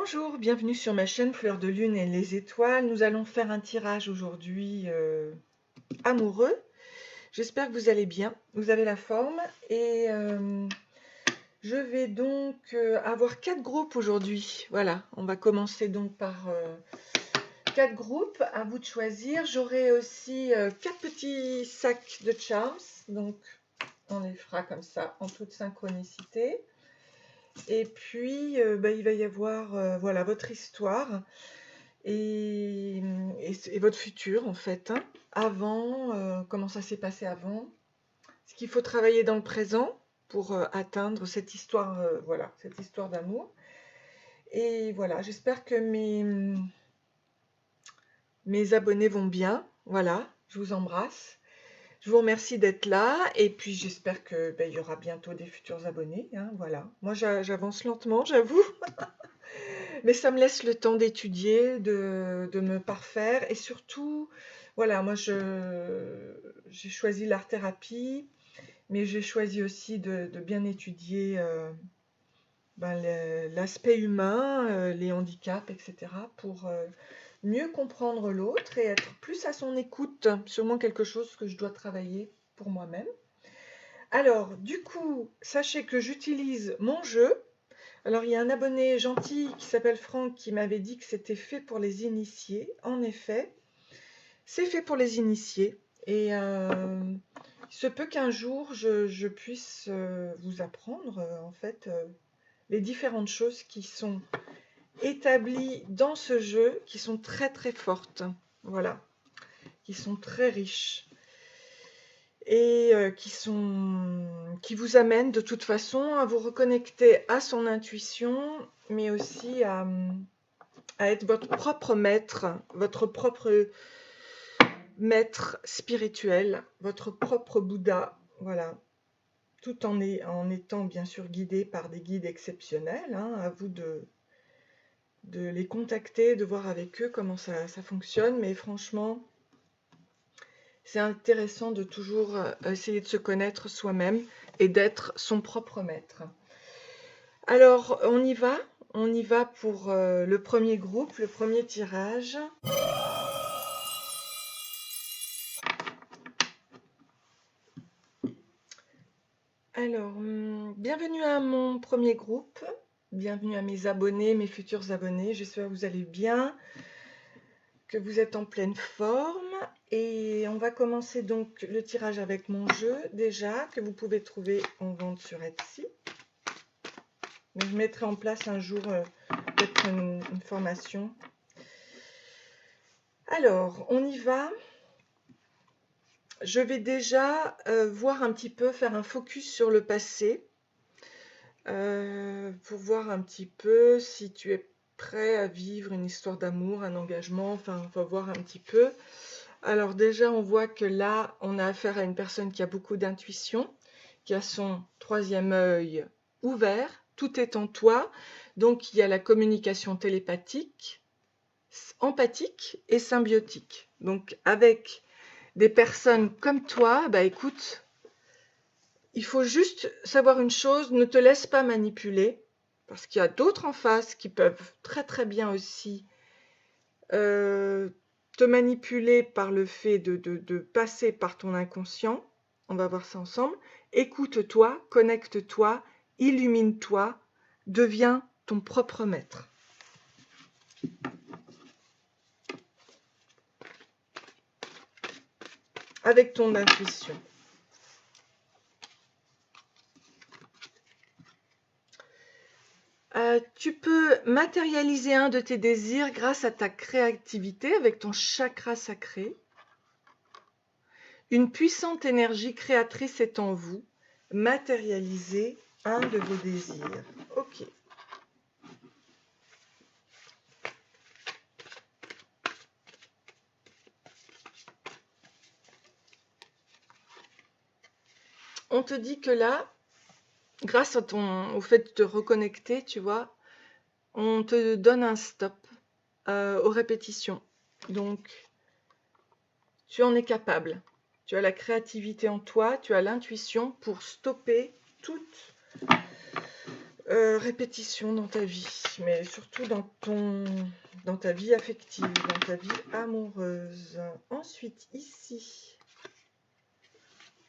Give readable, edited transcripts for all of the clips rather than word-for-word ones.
Bonjour, bienvenue sur ma chaîne Fleur de Lune et les étoiles. Nous allons faire un tirage aujourd'hui amoureux. J'espère que vous allez bien, vous avez la forme. Et je vais donc avoir 4 groupes aujourd'hui. Voilà, on va commencer donc par 4 groupes, à vous de choisir. J'aurai aussi 4 petits sacs de charms, donc on les fera comme ça en toute synchronicité. Et puis, il va y avoir voilà, votre histoire et, et votre futur, en fait. Hein. Avant, comment ça s'est passé avant. Ce qu'il faut travailler dans le présent pour atteindre cette histoire, voilà, cette histoire d'amour. Et voilà, j'espère que mes abonnés vont bien. Voilà, je vous embrasse. Je vous remercie d'être là et puis j'espère que il y aura bientôt des futurs abonnés. Hein, voilà. Moi, j'avance lentement, j'avoue. Mais ça me laisse le temps d'étudier, de me parfaire et surtout, voilà, moi j'ai choisi l'art-thérapie, mais j'ai choisi aussi de bien étudier l'aspect humain, les handicaps, etc., pour mieux comprendre l'autre et être plus à son écoute. Sûrement quelque chose que je dois travailler pour moi-même. Alors, du coup, sachez que j'utilise mon jeu. Alors, il y a un abonné gentil qui s'appelle Franck qui m'avait dit que c'était fait pour les initiés. En effet, c'est fait pour les initiés. Et il se peut qu'un jour, je puisse vous apprendre, en fait, les différentes choses qui sont établies dans ce jeu, qui sont très très fortes. Voilà, qui sont très riches. Et qui vous amènent de toute façon à vous reconnecter à son intuition, mais aussi à être votre propre maître, votre propre maître spirituel, votre propre Bouddha, voilà, tout en étant bien sûr guidé par des guides exceptionnels. Hein, à vous de les contacter, de voir avec eux comment ça fonctionne, mais franchement, c'est intéressant de toujours essayer de se connaître soi-même et d'être son propre maître. Alors, on y va pour le premier groupe, le premier tirage. Alors, bienvenue à mon premier groupe, bienvenue à mes abonnés, mes futurs abonnés, j'espère que vous allez bien, que vous êtes en pleine forme. Et on va commencer donc le tirage avec mon jeu, déjà, que vous pouvez trouver en vente sur Etsy. Mais je mettrai en place un jour peut-être une formation. Alors, on y va. Je vais déjà voir un petit peu, faire un focus sur le passé, pour voir un petit peu si tu es prêt à vivre une histoire d'amour, un engagement, enfin, on va voir un petit peu. Alors déjà, on voit que là, on a affaire à une personne qui a beaucoup d'intuition, qui a son troisième œil ouvert, tout est en toi, donc il y a la communication télépathique, empathique et symbiotique. Donc avec des personnes comme toi, bah écoute, il faut juste savoir une chose, ne te laisse pas manipuler, parce qu'il y a d'autres en face qui peuvent très très bien aussi te manipuler par le fait de passer par ton inconscient. On va voir ça ensemble. Écoute-toi, connecte-toi, illumine-toi, deviens ton propre maître. Avec ton intuition. Tu peux matérialiser un de tes désirs grâce à ta créativité avec ton chakra sacré. Une puissante énergie créatrice est en vous. Matérialisez un de vos désirs. Ok. On te dit que là, grâce à au fait de te reconnecter, tu vois, on te donne un stop aux répétitions. Donc, tu en es capable. Tu as la créativité en toi, tu as l'intuition pour stopper toute Répétition dans ta vie, mais surtout dans ta vie affective, dans ta vie amoureuse. Ensuite, ici,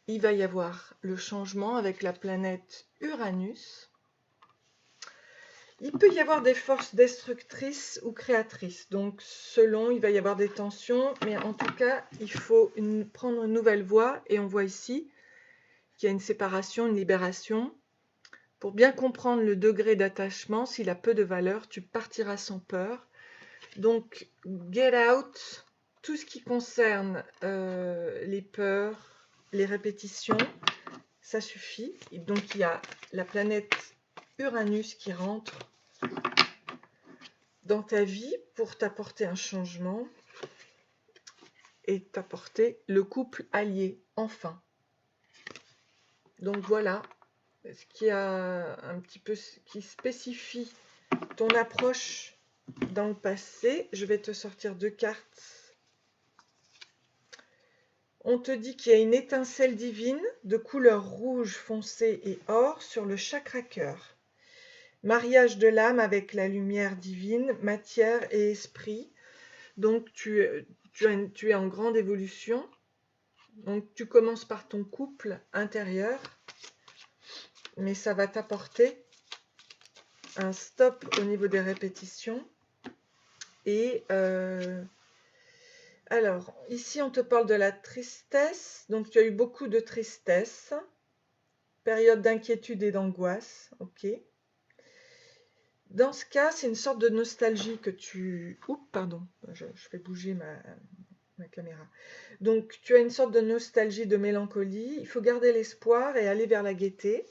il va y avoir le changement avec la planète Uranus. Il peut y avoir des forces destructrices ou créatrices, donc selon, il va y avoir des tensions, mais en tout cas, il faut prendre une nouvelle voie, et on voit ici qu'il y a une séparation, une libération. Pour bien comprendre le degré d'attachement, s'il a peu de valeur, tu partiras sans peur. Donc, get out, tout ce qui concerne les peurs, les répétitions, ça suffit. Et donc, il y a la planète Uranus qui rentre dans ta vie pour t'apporter un changement et t'apporter le couple allié, enfin. Donc voilà, ce qui a un petit peu, qui spécifie ton approche dans le passé. Je vais te sortir 2 cartes. On te dit qu'il y a une étincelle divine de couleur rouge foncé et or sur le chakra cœur. Mariage de l'âme avec la lumière divine, matière et esprit. Donc tu es en grande évolution. Donc tu commences par ton couple intérieur, mais ça va t'apporter un stop au niveau des répétitions. Et alors, ici on te parle de la tristesse. Donc tu as eu beaucoup de tristesse, période d'inquiétude et d'angoisse. Ok. Dans ce cas, c'est une sorte de nostalgie que tu... Oups, pardon, je fais bouger ma caméra. Donc, tu as une sorte de nostalgie, de mélancolie. Il faut garder l'espoir et aller vers la gaieté.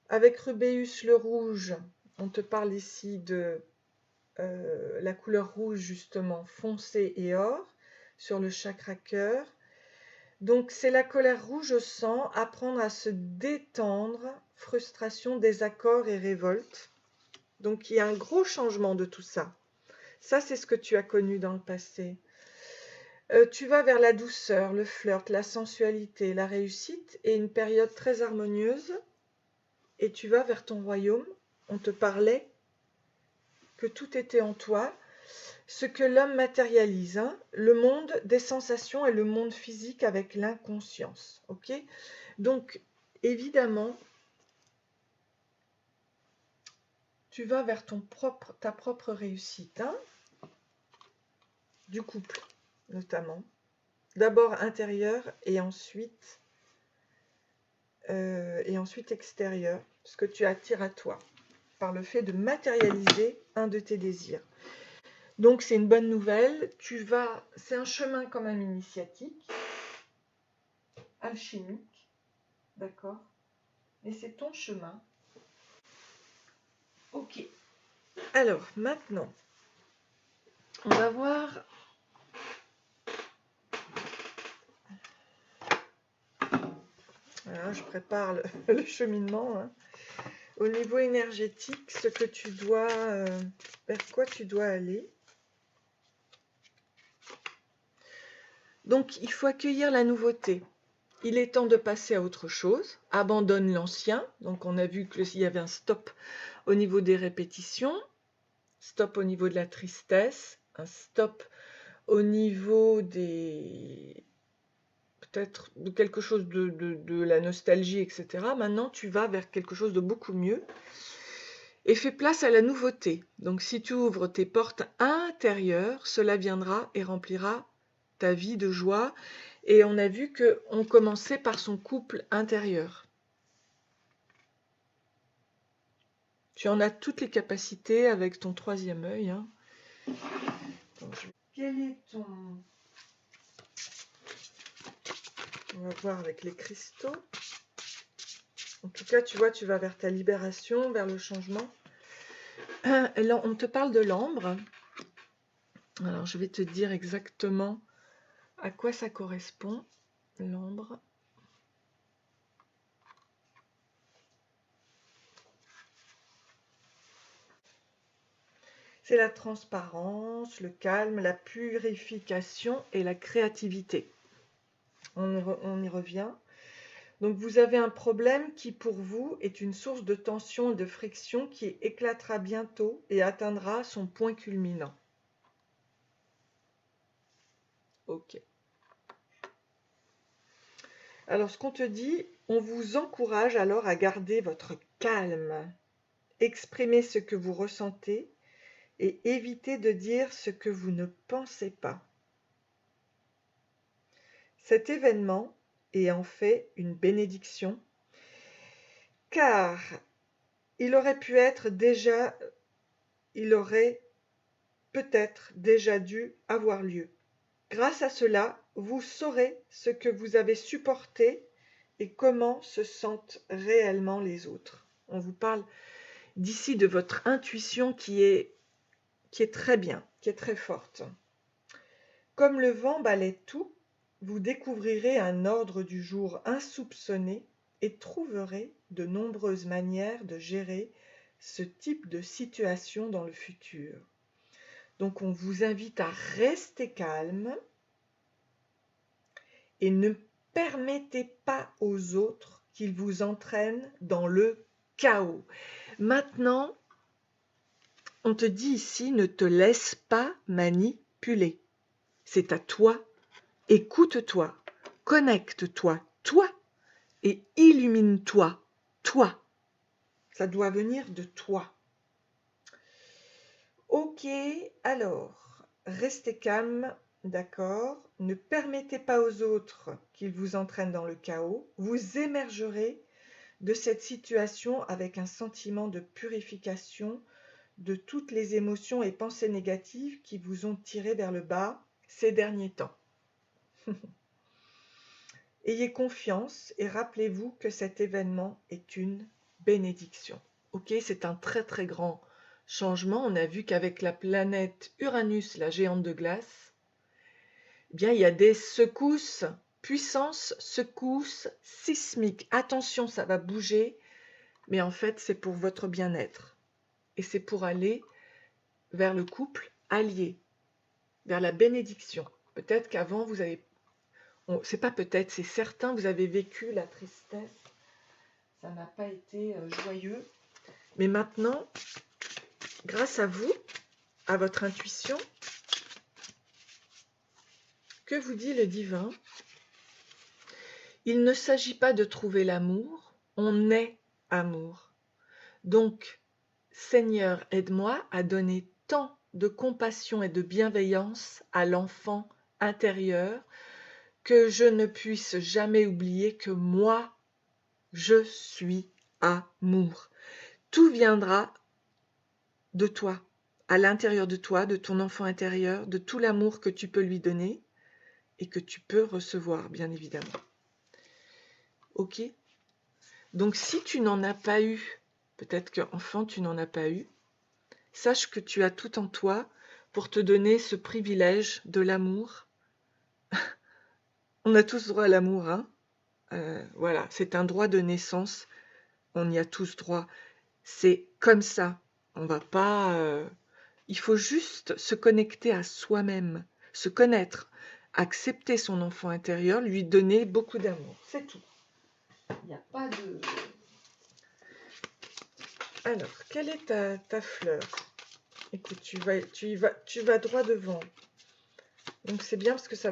Avec Rubéus le rouge, on te parle ici de la couleur rouge, justement, foncé et or, sur le chakra cœur. Donc, c'est la colère rouge au sang, apprendre à se détendre, frustration, désaccord et révolte. Donc, il y a un gros changement de tout ça. Ça, c'est ce que tu as connu dans le passé. Tu vas vers la douceur, le flirt, la sensualité, la réussite et une période très harmonieuse. Et tu vas vers ton royaume. On te parlait que tout était en toi. Ce que l'homme matérialise, hein, le monde des sensations et le monde physique avec l'inconscience. Ok ? Donc, évidemment, tu vas vers ta propre réussite, hein, du couple notamment. D'abord intérieur et ensuite extérieur, ce que tu attires à toi par le fait de matérialiser un de tes désirs. Donc c'est une bonne nouvelle. C'est un chemin quand même initiatique, alchimique, d'accord, mais c'est ton chemin. Ok. Alors maintenant, on va voir. Voilà, je prépare le cheminement. Hein. Au niveau énergétique, ce que tu dois, vers quoi tu dois aller. Donc, il faut accueillir la nouveauté. Il est temps de passer à autre chose. Abandonne l'ancien. Donc, on a vu qu'il y avait un stop au niveau des répétitions, stop au niveau de la tristesse, un stop au niveau des... peut-être de quelque chose de la nostalgie, etc. Maintenant, tu vas vers quelque chose de beaucoup mieux et fais place à la nouveauté. Donc, si tu ouvres tes portes intérieures, cela viendra et remplira ta vie de joie. Et on a vu qu'on commençait par son couple intérieur. Tu en as toutes les capacités avec ton troisième œil. Hein. Donc, quel est ton... On va voir avec les cristaux. En tout cas, tu vois, tu vas vers ta libération, vers le changement. Et là, on te parle de l'ambre. Alors, je vais te dire exactement à quoi ça correspond, l'ambre. C'est la transparence, le calme, la purification et la créativité. On y revient. Donc vous avez un problème qui pour vous est une source de tension et de friction qui éclatera bientôt et atteindra son point culminant. Ok. Alors ce qu'on te dit, on vous encourage alors à garder votre calme, exprimer ce que vous ressentez et éviter de dire ce que vous ne pensez pas. Cet événement est en fait une bénédiction, car il aurait peut-être déjà dû avoir lieu. Grâce à cela, vous saurez ce que vous avez supporté et comment se sentent réellement les autres. On vous parle d'ici de votre intuition qui est très bien, qui est très forte. Comme le vent balaie tout, vous découvrirez un ordre du jour insoupçonné et trouverez de nombreuses manières de gérer ce type de situation dans le futur. Donc on vous invite à rester calme et ne permettez pas aux autres qu'ils vous entraînent dans le chaos. Maintenant, on te dit ici, ne te laisse pas manipuler. C'est à toi, écoute-toi, connecte-toi, toi, et illumine-toi, toi. Ça doit venir de toi. Ok, alors, restez calme, d'accord. Ne permettez pas aux autres qu'ils vous entraînent dans le chaos. Vous émergerez de cette situation avec un sentiment de purification de toutes les émotions et pensées négatives qui vous ont tiré vers le bas ces derniers temps. Ayez confiance et rappelez-vous que cet événement est une bénédiction. Ok, c'est un très très grand changement. On a vu qu'avec la planète Uranus, la géante de glace, eh bien, il y a des secousses, puissance, secousses sismiques. Attention, ça va bouger, mais en fait, c'est pour votre bien-être. Et c'est pour aller vers le couple allié, vers la bénédiction. Peut-être qu'avant, vous avez... c'est pas peut-être, c'est certain, vous avez vécu la tristesse. Ça n'a pas été joyeux. Mais maintenant, grâce à vous, à votre intuition, que vous dit le divin? Il ne s'agit pas de trouver l'amour, on est amour. Donc, Seigneur, aide-moi à donner tant de compassion et de bienveillance à l'enfant intérieur que je ne puisse jamais oublier que moi, je suis amour. Tout viendra de toi, à l'intérieur de toi, de ton enfant intérieur, de tout l'amour que tu peux lui donner et que tu peux recevoir, bien évidemment. Ok? Donc si tu n'en as pas eu, peut-être qu'enfant tu n'en as pas eu, sache que tu as tout en toi pour te donner ce privilège de l'amour. On a tous droit à l'amour, hein? Voilà, c'est un droit de naissance, on y a tous droit. C'est comme ça, on va pas... Il faut juste se connecter à soi-même, se connaître, accepter son enfant intérieur, lui donner beaucoup d'amour, c'est tout. Il n'y a pas de... Alors, quelle est ta fleur? Écoute, tu vas droit devant. Donc c'est bien parce que ça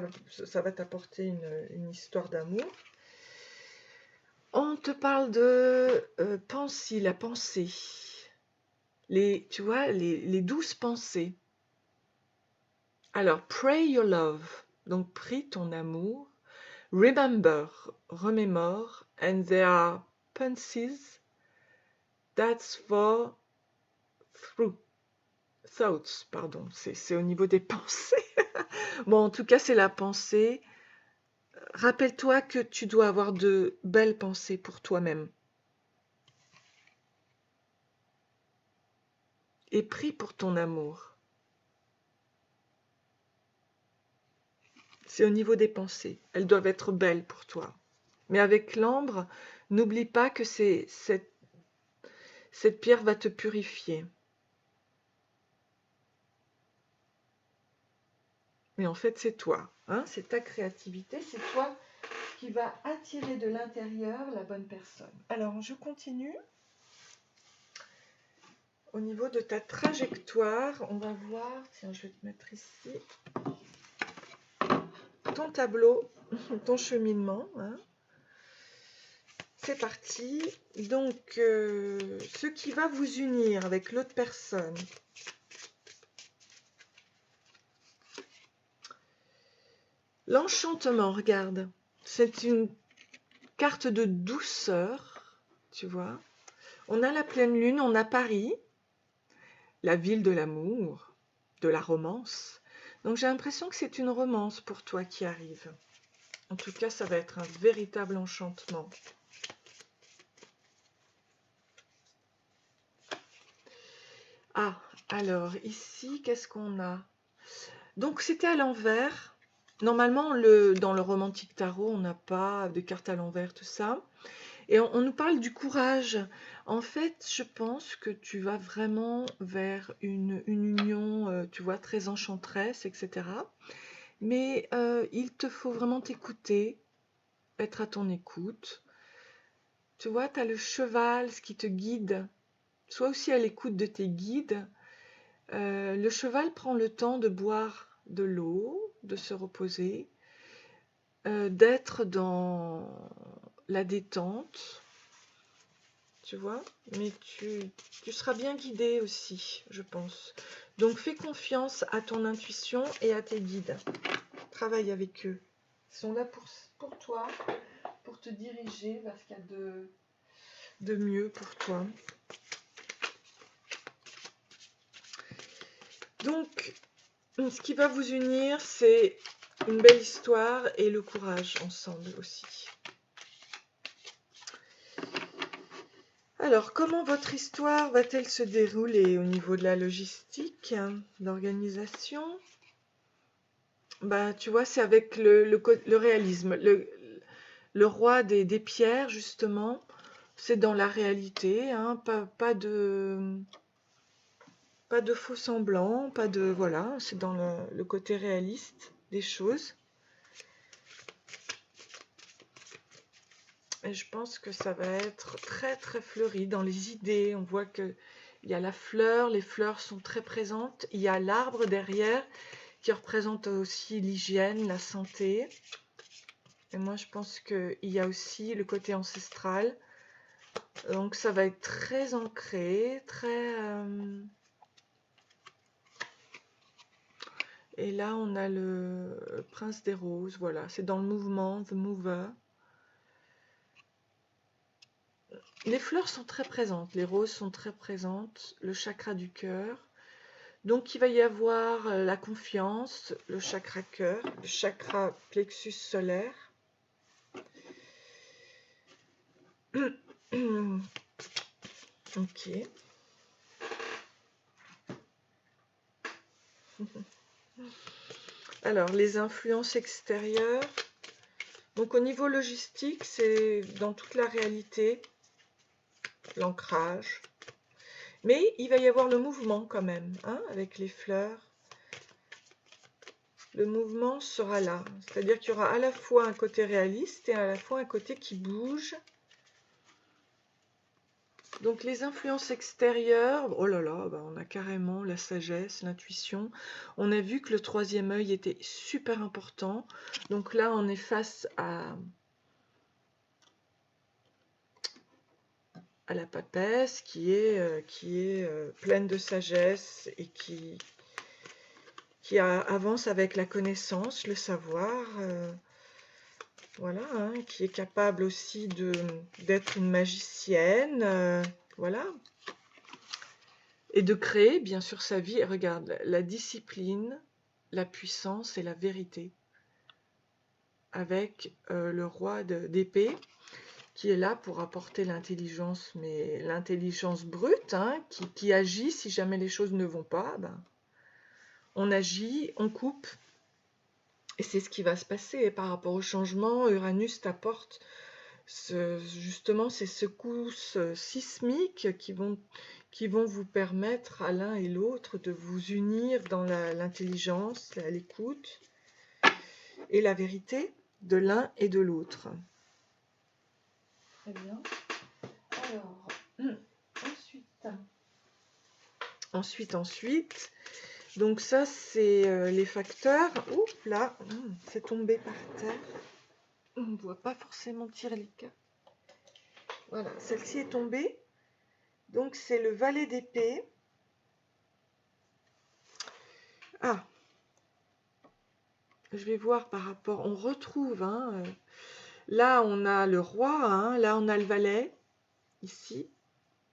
va t'apporter une histoire d'amour. On te parle de pensée, la pensée. Tu vois, les douces pensées. Alors, pray your love. Donc, prie ton amour. Remember, remémore. And there are pensies. That's for thoughts, pardon. C'est au niveau des pensées. Bon, en tout cas, c'est la pensée. Rappelle-toi que tu dois avoir de belles pensées pour toi-même. Et prie pour ton amour. C'est au niveau des pensées. Elles doivent être belles pour toi. Mais avec l'ambre, n'oublie pas que cette pierre va te purifier. Mais en fait, c'est toi. Hein, c'est ta créativité, c'est toi qui va attirer de l'intérieur la bonne personne. Alors, je continue. Au niveau de ta trajectoire, on va voir, tiens, je vais te mettre ici, ton tableau, ton cheminement. Hein. C'est parti. Donc, ce qui va vous unir avec l'autre personne. L'enchantement, regarde. C'est une carte de douceur, tu vois. On a la pleine lune, on a Paris, la ville de l'amour, de la romance. Donc j'ai l'impression que c'est une romance pour toi qui arrive. En tout cas, ça va être un véritable enchantement. Ah, alors ici, qu'est-ce qu'on a? Donc c'était à l'envers. Normalement, dans le romantique tarot, on n'a pas de carte à l'envers, tout ça. Et on nous parle du courage. En fait, je pense que tu vas vraiment vers une union, tu vois, très enchanteresse, etc. Mais il te faut vraiment t'écouter, être à ton écoute. Tu vois, tu as le cheval, ce qui te guide. Sois aussi à l'écoute de tes guides. Le cheval prend le temps de boire de l'eau, de se reposer, d'être dans la détente. Tu vois, mais tu seras bien guidé aussi, je pense. Donc, fais confiance à ton intuition et à tes guides. Travaille avec eux. Ils sont là pour toi, pour te diriger vers ce qu'il y a de mieux pour toi. Donc, ce qui va vous unir, c'est une belle histoire et le courage ensemble aussi. Alors, comment votre histoire va-t-elle se dérouler au niveau de la logistique, l'organisation? Bah, tu vois, c'est avec le réalisme. Le roi des pierres, justement, c'est dans la réalité, hein, pas de faux semblants, pas de... Voilà, c'est dans le côté réaliste des choses. Et je pense que ça va être très très fleuri dans les idées. On voit qu'il y a la fleur, les fleurs sont très présentes. Il y a l'arbre derrière qui représente aussi l'hygiène, la santé. Et moi je pense qu'il y a aussi le côté ancestral. Donc ça va être très ancré, très... Et là on a le prince des roses, voilà. C'est dans le mouvement, The Mover. Les fleurs sont très présentes, les roses sont très présentes, le chakra du cœur. Donc il va y avoir la confiance, le chakra cœur, le chakra plexus solaire. Ok. Alors les influences extérieures. Donc au niveau logistique, c'est dans toute la réalité, l'ancrage. Mais il va y avoir le mouvement quand même, hein, avec les fleurs. Le mouvement sera là. C'est-à-dire qu'il y aura à la fois un côté réaliste et à la fois un côté qui bouge. Donc les influences extérieures, oh là là, bah on a carrément la sagesse, l'intuition. On a vu que le troisième œil était super important. Donc là, on est face à la papesse qui est pleine de sagesse et qui avance avec la connaissance, le savoir, voilà, hein, qui est capable aussi d'être une magicienne, voilà, et de créer bien sûr sa vie. Et regarde, la discipline, la puissance et la vérité, avec le roi d'épée, qui est là pour apporter l'intelligence, mais l'intelligence brute, hein, qui agit si jamais les choses ne vont pas, ben, on agit, on coupe, et c'est ce qui va se passer par rapport au changement. Uranus t'apporte justement ces secousses sismiques qui vont vous permettre à l'un et l'autre de vous unir dans l'intelligence, l'écoute et la vérité. de l'un et de l'autre. Très bien. Alors, ensuite, donc ça c'est les facteurs. Oups là, c'est tombé par terre. On ne voit pas forcément tirer les cartes. Voilà, celle-ci est tombée. Donc c'est le valet d'épée. Ah, je vais voir par rapport. On retrouve, là on a le roi, là on a le valet, ici,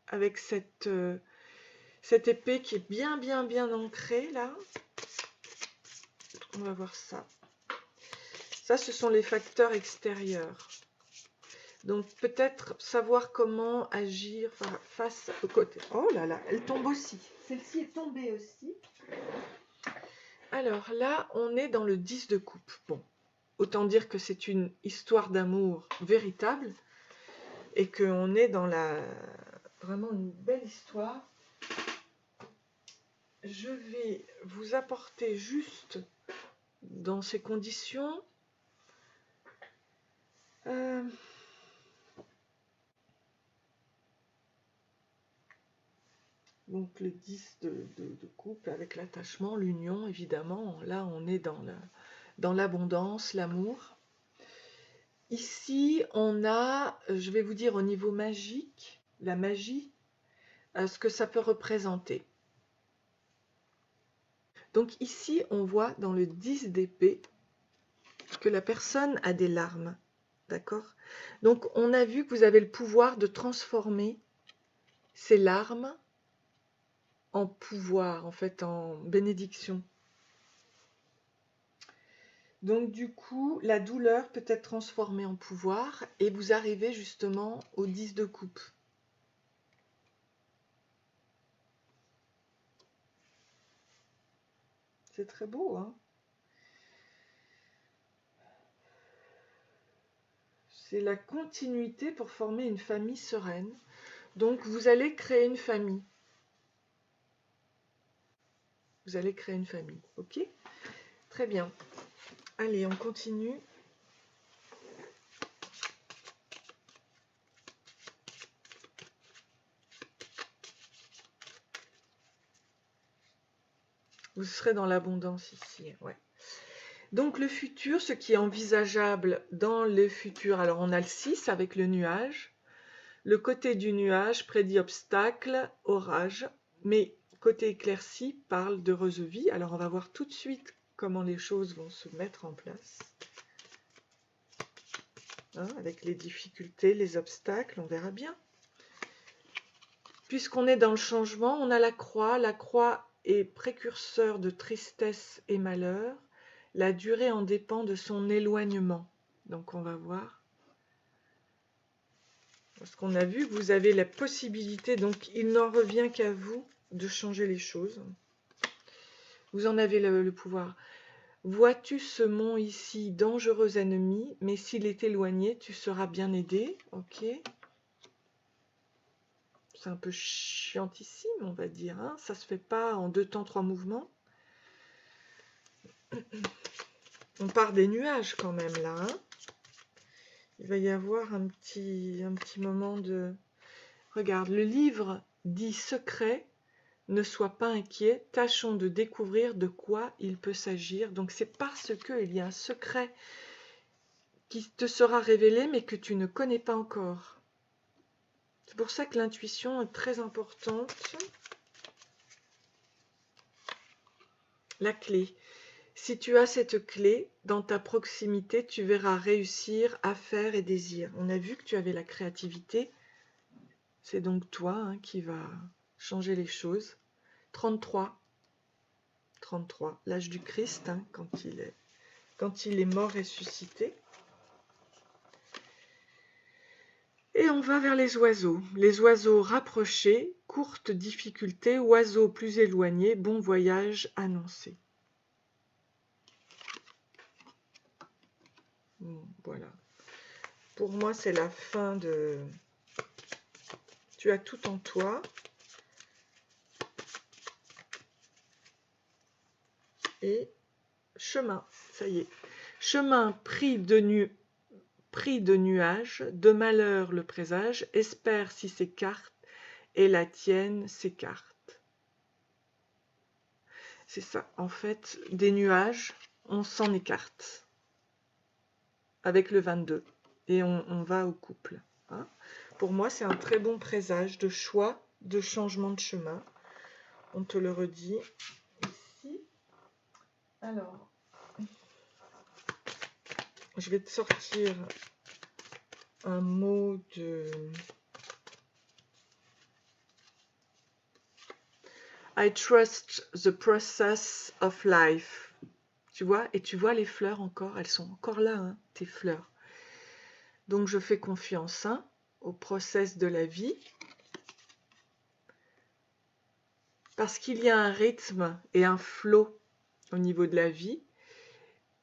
avec cette épée qui est bien ancrée là. On va voir ça. Ça, ce sont les facteurs extérieurs. Donc peut-être savoir comment agir face au côté. Oh là là, elle tombe aussi. Celle-ci est tombée aussi. Alors là, on est dans le 10 de coupe. Bon, autant dire que c'est une histoire d'amour véritable et qu'on est dans vraiment une belle histoire. Je vais vous apporter juste dans ces conditions. Donc le 10 de couple avec l'attachement, l'union, évidemment. Là, on est dans l'abondance, l'amour. Ici, on a, je vais vous dire au niveau magique, la magie, ce que ça peut représenter. Donc ici, on voit dans le 10 d'épée que la personne a des larmes. D'accord? Donc on a vu que vous avez le pouvoir de transformer ces larmes en pouvoir, en fait, en bénédiction. Donc du coup, la douleur peut être transformée en pouvoir et vous arrivez justement au 10 de coupe. C'est très beau, hein? C'est la continuité pour former une famille sereine. Donc vous allez créer une famille. Vous allez créer une famille, ok? Très bien. Allez, on continue. Vous serez dans l'abondance ici, ouais. Donc le futur, ce qui est envisageable dans le futur, alors on a le 6 avec le nuage. Le côté du nuage prédit obstacle, orage, mais côté éclairci parle d'heureuse vie. Alors on va voir tout de suite comment les choses vont se mettre en place. Avec les difficultés, les obstacles, on verra bien. Puisqu'on est dans le changement, on a la croix. La croix est précurseur de tristesse et malheur. La durée en dépend de son éloignement. Donc on va voir. Parce qu'on a vu que vous avez la possibilité, donc il n'en revient qu'à vous de changer les choses. Vous en avez le pouvoir. Vois-tu ce mont ici, dangereux ennemi, mais s'il est éloigné, tu seras bien aidé. Ok. C'est un peu chiantissime, on va dire. Ça se fait pas en 2 temps, 3 mouvements. On part des nuages quand même là. Il va y avoir un petit moment de... Regarde, le livre dit secret. Ne sois pas inquiet, tâchons de découvrir de quoi il peut s'agir. Donc c'est parce qu'il y a un secret qui te sera révélé mais que tu ne connais pas encore. C'est pour ça que l'intuition est très importante. La clé. Si tu as cette clé dans ta proximité, tu verras réussir, affaires et désirs. On a vu que tu avais la créativité. C'est donc toi qui va changer les choses. 33. 33, l'âge du Christ, quand il est mort ressuscité. Et on va vers les oiseaux. Les oiseaux rapprochés, courte difficulté, oiseaux plus éloignés, bon voyage annoncé. Voilà. Pour moi, c'est la fin de... Tu as tout en toi. Et chemin, ça y est. Chemin pris de nuages, de malheur le présage, espère si s'écarte, et la tienne s'écarte. C'est ça, en fait, des nuages, on s'en écarte avec le 22 et on va au couple. Hein. Pour moi, c'est un très bon présage de choix, de changement de chemin. On te le redit ici. Alors, je vais te sortir un mot de... I trust the process of life. Tu vois, et tu vois les fleurs encore, elles sont encore là, hein, tes fleurs. Donc je fais confiance hein, au process de la vie. Parce qu'il y a un rythme et un flow au niveau de la vie.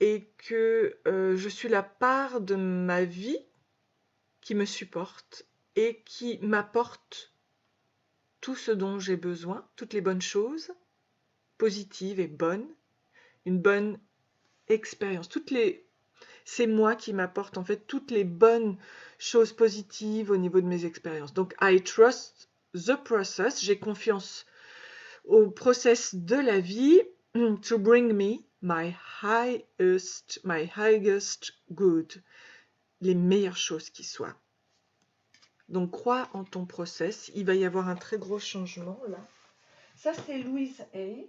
Et que je suis la part de ma vie qui me supporte et qui m'apporte tout ce dont j'ai besoin, toutes les bonnes choses, positives et bonnes, une bonne expérience. C'est moi qui m'apporte en fait toutes les bonnes choses positives au niveau de mes expériences. Donc, I trust the process, j'ai confiance au process de la vie to bring me my highest good, les meilleures choses qui soient. Donc, crois en ton process, il va y avoir un très gros changement là. Ça, c'est Louise A.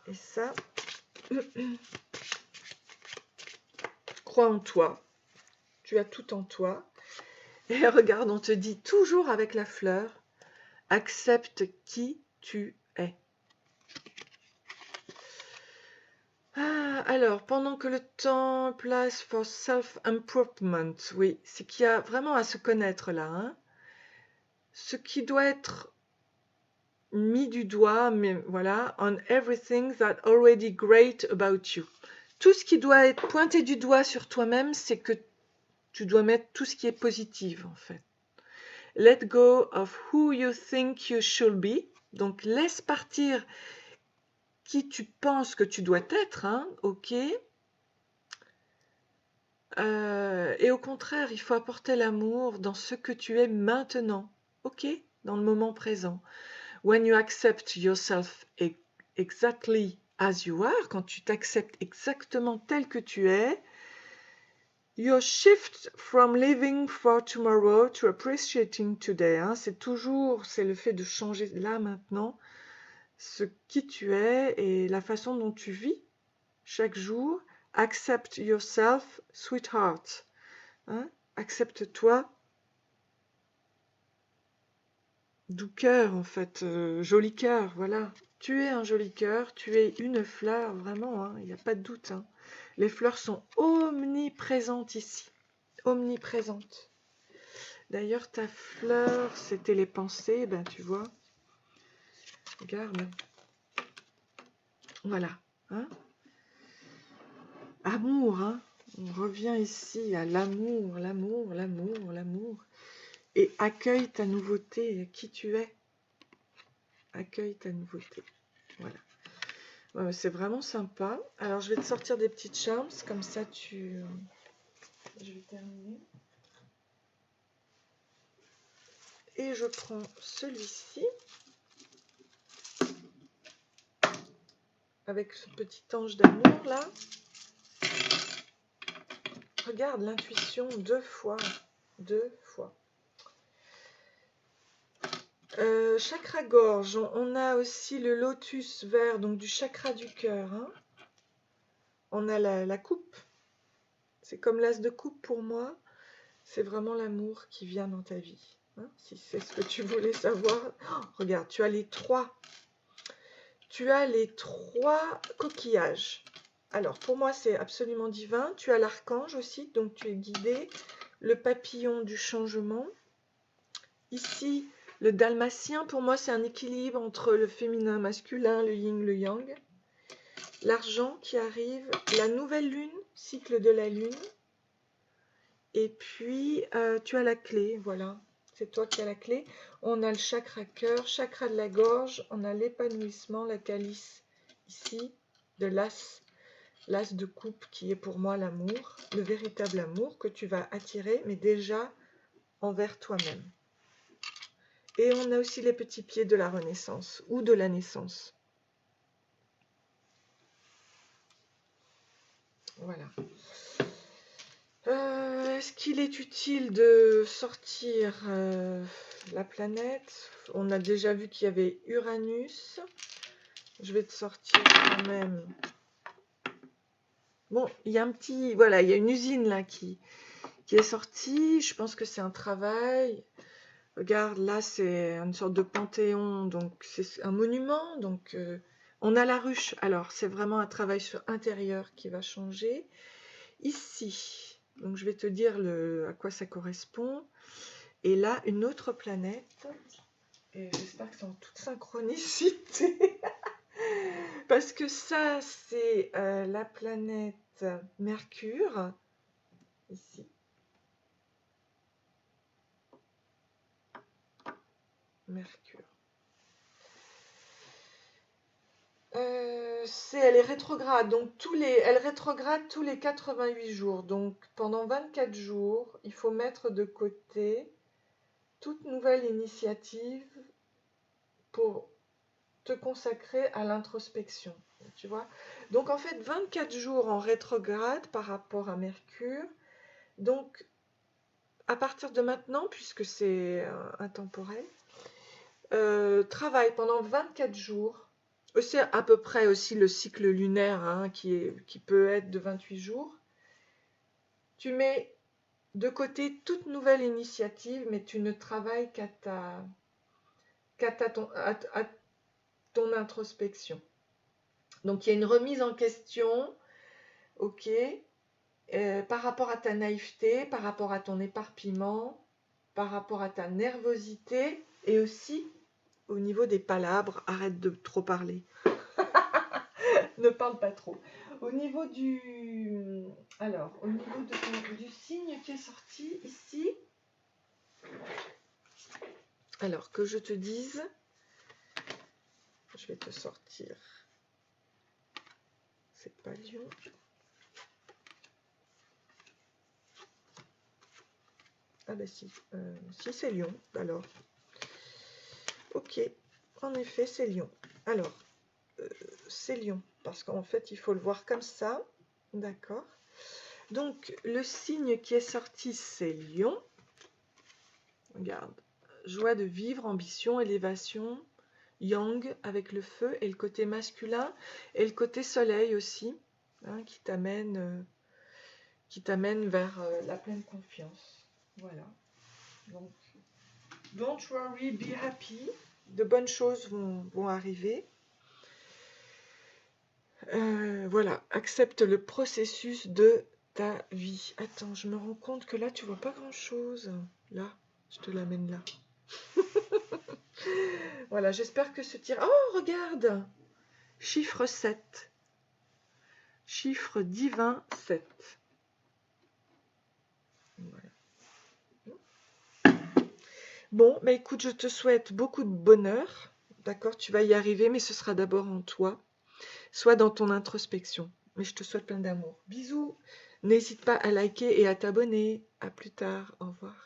Et ça, crois en toi. Tu as tout en toi. Et regarde, on te dit toujours avec la fleur, accepte qui tu es. Ah, alors, pendant que le temps place for self-improvement, oui, c'est qu'il y a vraiment à se connaître là. Hein. Ce qui doit être mis du doigt, mais voilà, on everything that already great about you. Tout ce qui doit être pointé du doigt sur toi-même, c'est que tu dois mettre tout ce qui est positif en fait. Let go of who you think you should be. Donc laisse partir qui tu penses que tu dois être, hein, ok. Et au contraire, il faut apporter l'amour dans ce que tu es maintenant, ok, dans le moment présent. When you accept yourself exactly as you are, quand tu t'acceptes exactement tel que tu es, you shift from living for tomorrow to appreciating today. Hein, c'est le fait de changer là maintenant ce qui tu es et la façon dont tu vis chaque jour. Accept yourself, sweetheart. Hein, accepte-toi. Doux cœur, en fait, joli cœur, voilà. Tu es un joli cœur, tu es une fleur, vraiment, hein, il n'y a pas de doute. Hein. Les fleurs sont omniprésentes ici, omniprésentes. D'ailleurs, ta fleur, c'était les pensées, ben tu vois. Regarde. Voilà. Hein. Amour, hein. On revient ici à l'amour, l'amour, l'amour, l'amour. Et accueille ta nouveauté, qui tu es. Accueille ta nouveauté. Voilà. Ouais, c'est vraiment sympa. Alors, je vais te sortir des petites charms, comme ça tu... Je vais terminer. Et je prends celui-ci. Avec ce petit ange d'amour, là. Regarde l'intuition 2 fois. 2 fois. Chakra gorge. On a aussi le lotus vert, donc du chakra du cœur. Hein. On a la coupe. C'est comme l'as de coupe pour moi. C'est vraiment l'amour qui vient dans ta vie. Hein, si c'est ce que tu voulais savoir. Oh, regarde, tu as les 3. Tu as les 3 coquillages. Alors, pour moi, c'est absolument divin. Tu as l'archange aussi, donc tu es guidé. Le papillon du changement. Ici, le dalmatien, pour moi, c'est un équilibre entre le féminin, masculin, le yin, le yang. L'argent qui arrive, la nouvelle lune, cycle de la lune. Et puis, tu as la clé, voilà. C'est toi qui as la clé. On a le chakra cœur, chakra de la gorge. On a l'épanouissement, la calice ici, de l'as l'as de coupe qui est pour moi l'amour, le véritable amour que tu vas attirer, mais déjà envers toi-même. Et on a aussi les petits pieds de la renaissance ou de la naissance. Voilà. Est-ce qu'il est utile de sortir la planète? On a déjà vu qu'il y avait Uranus. Je vais te sortir quand même. Bon, il y a un petit... Voilà, il y a une usine là qui est sortie. Je pense que c'est un travail. Regarde, là, c'est une sorte de panthéon. Donc, c'est un monument. Donc, on a la ruche. Alors, c'est vraiment un travail sur intérieur qui va changer. Ici, donc je vais te dire à quoi ça correspond. Et là, une autre planète. Et j'espère que c'est en toute synchronicité. Parce que ça, c'est la planète Mercure. Ici. Mercure. Elle est rétrograde, donc elle rétrograde tous les 88 jours. Donc pendant 24 jours, il faut mettre de côté toute nouvelle initiative pour te consacrer à l'introspection, tu vois. Donc en fait, 24 jours en rétrograde par rapport à Mercure. Donc à partir de maintenant, puisque c'est intemporel, travaille pendant 24 jours. C'est à peu près aussi le cycle lunaire hein, qui peut être de 28 jours. Tu mets de côté toute nouvelle initiative, mais tu ne travailles qu'à ton introspection. Donc il y a une remise en question, ok, par rapport à ta naïveté, par rapport à ton éparpillement, par rapport à ta nervosité et aussi au niveau des palabres, arrête de trop parler. Ne parle pas trop. Au niveau du du signe qui est sorti ici, alors que je te dise, je vais te sortir, c'est pas Lion. Ah bah si, si c'est Lion, alors. Ok, en effet c'est Lion. Alors, c'est Lion, parce qu'en fait il faut le voir comme ça, d'accord. Donc le signe qui est sorti c'est Lion. Regarde, joie de vivre, ambition, élévation, yang avec le feu et le côté masculin et le côté soleil aussi, hein, qui t'amène vers la pleine confiance. Voilà. Donc, don't worry, be happy. De bonnes choses vont arriver. Voilà, accepte le processus de ta vie. Attends, je me rends compte que là, tu vois pas grand-chose. Là, je te l'amène là. Voilà, j'espère que ce tir... Oh, regarde! Chiffre 7. Chiffre divin 7. Voilà. Bon, bah écoute, je te souhaite beaucoup de bonheur. D'accord, tu vas y arriver, mais ce sera d'abord en toi. Soit dans ton introspection. Mais je te souhaite plein d'amour. Bisous. N'hésite pas à liker et à t'abonner. À plus tard. Au revoir.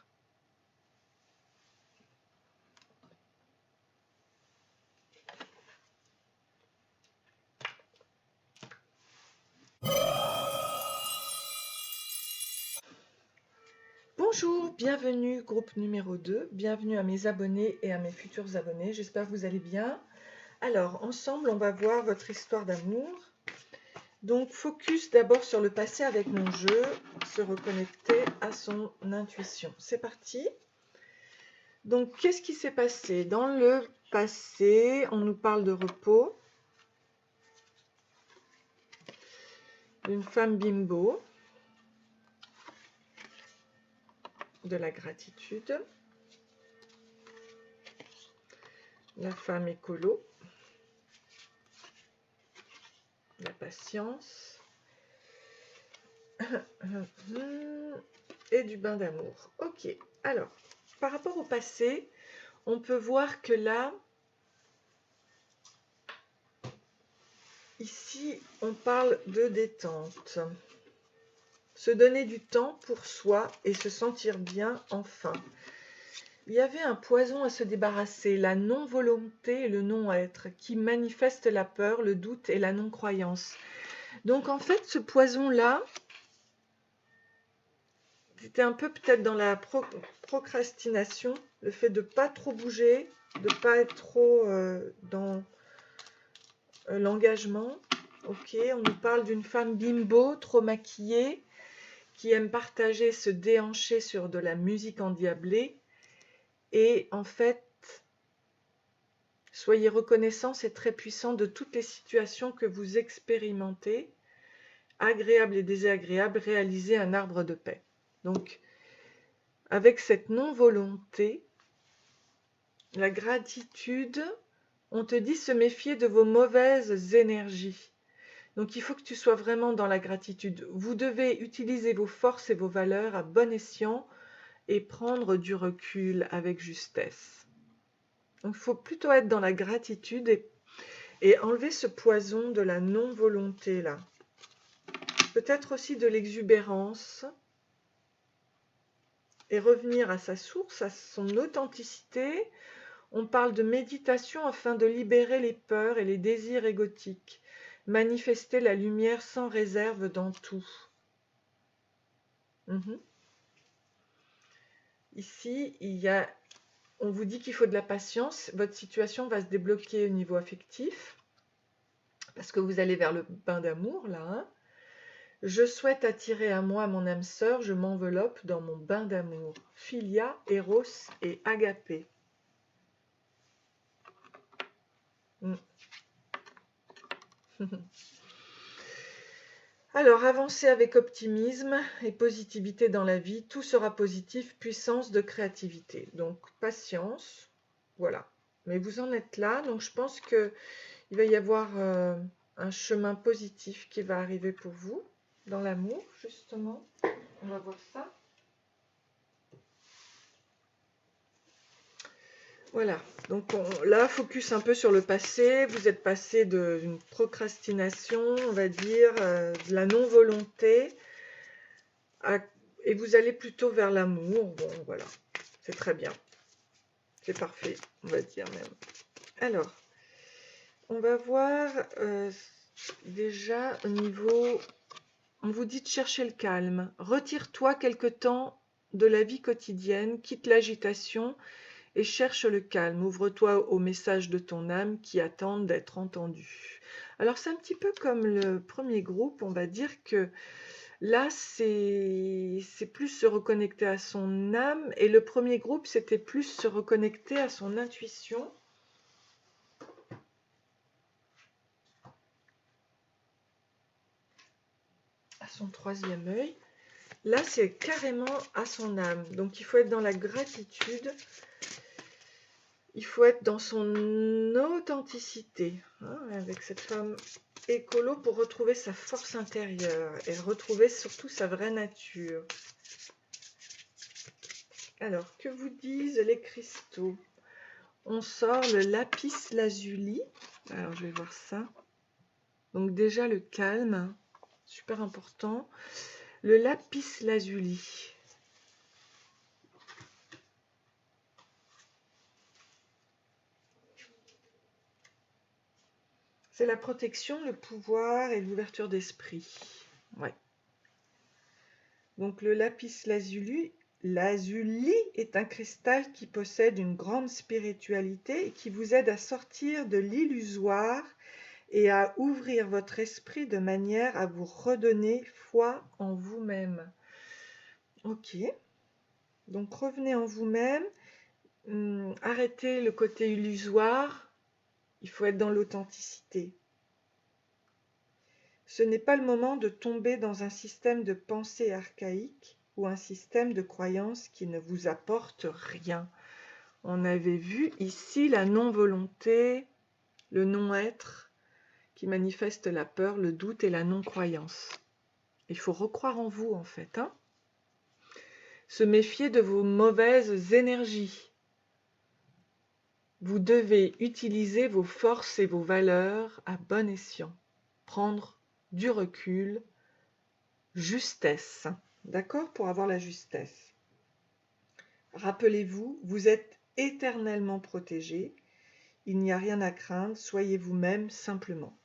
Bonjour, bienvenue groupe numéro 2. Bienvenue à mes abonnés et à mes futurs abonnés. J'espère que vous allez bien. Alors, ensemble, on va voir votre histoire d'amour. Donc, focus d'abord sur le passé avec mon jeu, se reconnecter à son intuition. C'est parti. Donc, qu'est-ce qui s'est passé? Dans le passé, on nous parle de repos, d'une femme bimbo, de la gratitude, la femme écolo, la patience, et du bain d'amour. Ok, alors, par rapport au passé, on peut voir que là, Ici, on parle de détente. Se donner du temps pour soi et se sentir bien enfin. Il y avait un poison à se débarrasser, la non-volonté et le non-être, qui manifeste la peur, le doute et la non-croyance. Donc en fait, ce poison-là, c'était un peu peut-être dans la procrastination, le fait de ne pas trop bouger, de ne pas être trop dans l'engagement. Ok, on nous parle d'une femme bimbo, trop maquillée, qui aime partager, se déhancher sur de la musique endiablée. Et en fait, soyez reconnaissants, c'est très puissant de toutes les situations que vous expérimentez, agréables et désagréables, réaliser un arbre de paix. Donc, avec cette non-volonté, la gratitude, on te dit se méfier de vos mauvaises énergies. Donc, il faut que tu sois vraiment dans la gratitude. Vous devez utiliser vos forces et vos valeurs à bon escient et prendre du recul avec justesse. Donc, il faut plutôt être dans la gratitude et enlever ce poison de la non-volonté là. Peut-être aussi de l'exubérance et revenir à sa source, à son authenticité. On parle de méditation afin de libérer les peurs et les désirs égotiques, manifester la lumière sans réserve dans tout. Ici, on vous dit qu'il faut de la patience. Votre situation va se débloquer au niveau affectif parce que vous allez vers le bain d'amour là. Hein. Je souhaite attirer à moi mon âme sœur, je m'enveloppe dans mon bain d'amour. Philia, Eros et Agapé. Alors, avancez avec optimisme et positivité dans la vie. Tout sera positif, puissance de créativité. Donc, patience, voilà. Mais vous en êtes là, donc je pense qu'il va y avoir un chemin positif qui va arriver pour vous, dans l'amour, justement. On va voir ça. Voilà, donc là, focus un peu sur le passé. Vous êtes passé d'une procrastination, on va dire, de la non-volonté, et vous allez plutôt vers l'amour. Bon, voilà, c'est très bien. C'est parfait, on va dire même. Alors, on va voir déjà au niveau... On vous dit de chercher le calme. Retire-toi quelque temps de la vie quotidienne, quitte l'agitation et cherche le calme. Ouvre-toi aux messages de ton âme qui attendent d'être entendus. Alors c'est un petit peu comme le premier groupe, on va dire que là c'est plus se reconnecter à son âme et le premier groupe c'était plus se reconnecter à son intuition. À son troisième œil. Là c'est carrément à son âme. Donc il faut être dans la gratitude. Il faut être dans son authenticité, hein, avec cette femme écolo pour retrouver sa force intérieure et retrouver surtout sa vraie nature. Alors, que vous disent les cristaux? On sort le lapis lazuli. Alors, je vais voir ça. Donc déjà le calme, super important. Le lapis lazuli. C'est la protection, le pouvoir et l'ouverture d'esprit. Ouais. Donc le lapis lazuli est un cristal qui possède une grande spiritualité et qui vous aide à sortir de l'illusoire et à ouvrir votre esprit de manière à vous redonner foi en vous-même. Ok. Donc revenez en vous-même. Arrêtez le côté illusoire. Il faut être dans l'authenticité. Ce n'est pas le moment de tomber dans un système de pensée archaïque ou un système de croyance qui ne vous apporte rien. On avait vu ici la non-volonté, le non-être qui manifeste la peur, le doute et la non-croyance. Il faut recroire en vous en fait. Hein. Se méfier de vos mauvaises énergies. Vous devez utiliser vos forces et vos valeurs à bon escient. prendre du recul, justesse, d'accord? Pour avoir la justesse. Rappelez-vous, vous êtes éternellement protégé, il n'y a rien à craindre, soyez vous-même simplement.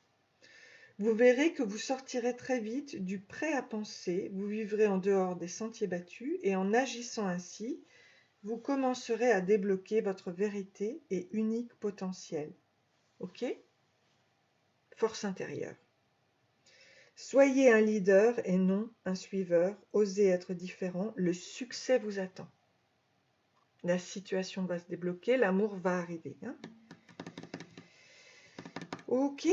Vous verrez que vous sortirez très vite du prêt à penser, vous vivrez en dehors des sentiers battus et en agissant ainsi, vous commencerez à débloquer votre vérité et unique potentiel. Ok? Force intérieure. Soyez un leader et non un suiveur. Osez être différent. Le succès vous attend. La situation va se débloquer. L'amour va arriver. Hein? Ok.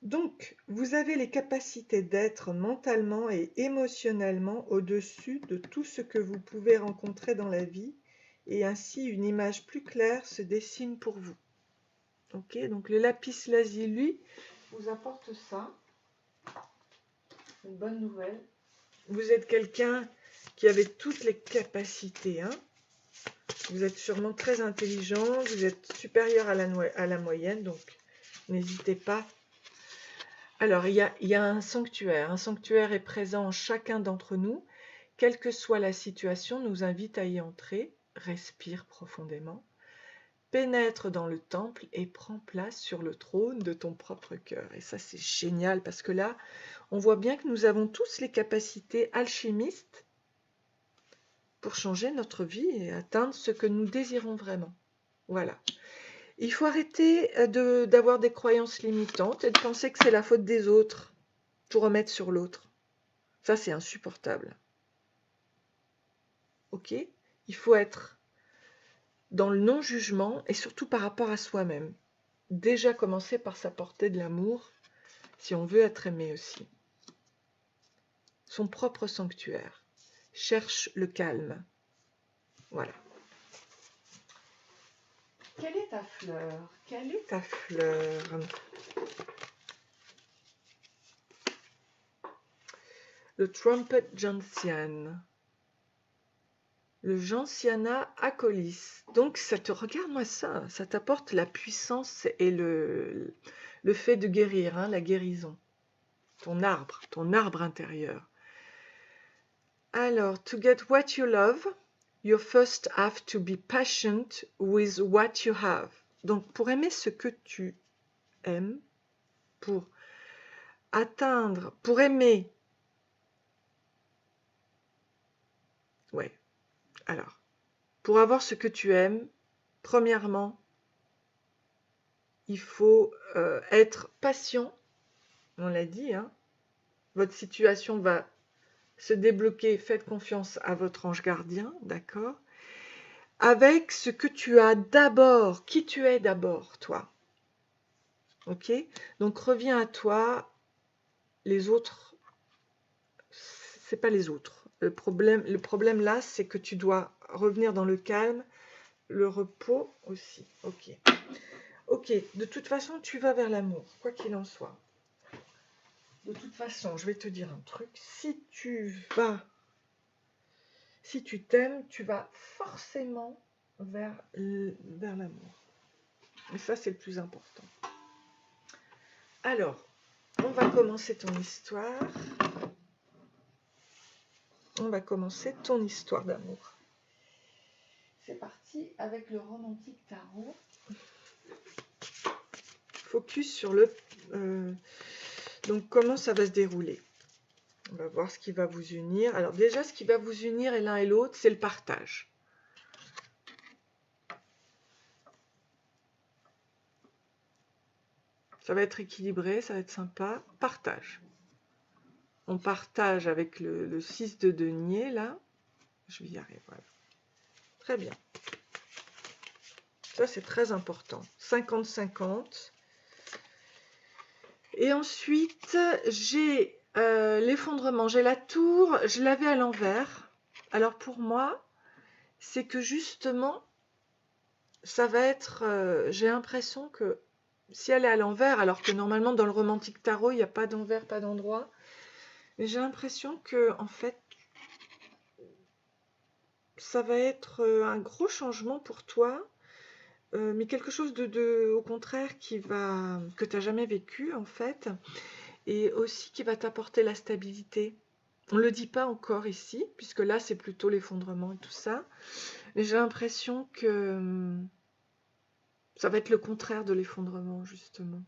Donc, vous avez les capacités d'être mentalement et émotionnellement au-dessus de tout ce que vous pouvez rencontrer dans la vie. Et ainsi, une image plus claire se dessine pour vous. Ok, donc le lapis lazuli, lui, vous apporte ça. Une bonne nouvelle. Vous êtes quelqu'un qui avait toutes les capacités. Hein. Vous êtes sûrement très intelligent, vous êtes supérieur à la moyenne, donc n'hésitez pas. Alors, il y a un sanctuaire. Un sanctuaire est présent en chacun d'entre nous. Quelle que soit la situation, nous invite à y entrer. Respire profondément. Pénètre dans le temple et prends place sur le trône de ton propre cœur. Et ça, c'est génial parce que là, on voit bien que nous avons tous les capacités alchimistes pour changer notre vie et atteindre ce que nous désirons vraiment. Voilà. Il faut arrêter d'avoir des croyances limitantes et de penser que c'est la faute des autres, tout remettre sur l'autre. Ça, c'est insupportable. Ok ? Il faut être dans le non-jugement et surtout par rapport à soi-même. Déjà commencer par s'apporter de l'amour si on veut être aimé aussi. Son propre sanctuaire. Cherche le calme. Voilà. Quelle est ta fleur? Quelle est ta fleur? Le Trumpet Gentian. Le Gentiana acolis. Donc, regarde-moi ça, ça t'apporte la puissance et le fait de guérir, hein, la guérison. Ton arbre intérieur. Alors, to get what you love, you first have to be patient with what you have. Donc, pour aimer ce que tu aimes, pour aimer, ouais, alors, pour avoir ce que tu aimes, premièrement, il faut être patient, on l'a dit, hein. Votre situation va se débloquer, faites confiance à votre ange gardien, d'accord? Avec ce que tu as d'abord, qui tu es d'abord, toi. Ok? Donc reviens à toi, les autres, c'est pas les autres. Le problème là, c'est que tu dois revenir dans le calme, le repos aussi. Ok. Ok, de toute façon, tu vas vers l'amour, quoi qu'il en soit. De toute façon, je vais te dire un truc. Si tu t'aimes, tu vas forcément vers l'amour. Et ça, c'est le plus important. Alors, on va commencer ton histoire. On va commencer ton histoire d'amour. C'est parti avec le romantique tarot. Focus sur le... donc, comment ça va se dérouler? On va voir ce qui va vous unir. Alors déjà, ce qui va vous unir l'un et l'autre, c'est le partage. Ça va être équilibré, ça va être sympa. Partage. On partage avec le 6 de denier, là. Je vais y arriver, voilà. Très bien. Ça, c'est très important. 50-50. Et ensuite, j'ai l'effondrement. J'ai la tour, je l'avais à l'envers. Alors pour moi, c'est que justement, ça va être... j'ai l'impression que si elle est à l'envers, alors que normalement dans le romantique tarot, il n'y a pas d'envers, pas d'endroit, mais j'ai l'impression que en fait, ça va être un gros changement pour toi. mais quelque chose au contraire que tu n'as jamais vécu en fait, et aussi qui va t'apporter la stabilité. On ne le dit pas encore ici, puisque là c'est plutôt l'effondrement et tout ça, mais j'ai l'impression que ça va être le contraire de l'effondrement justement.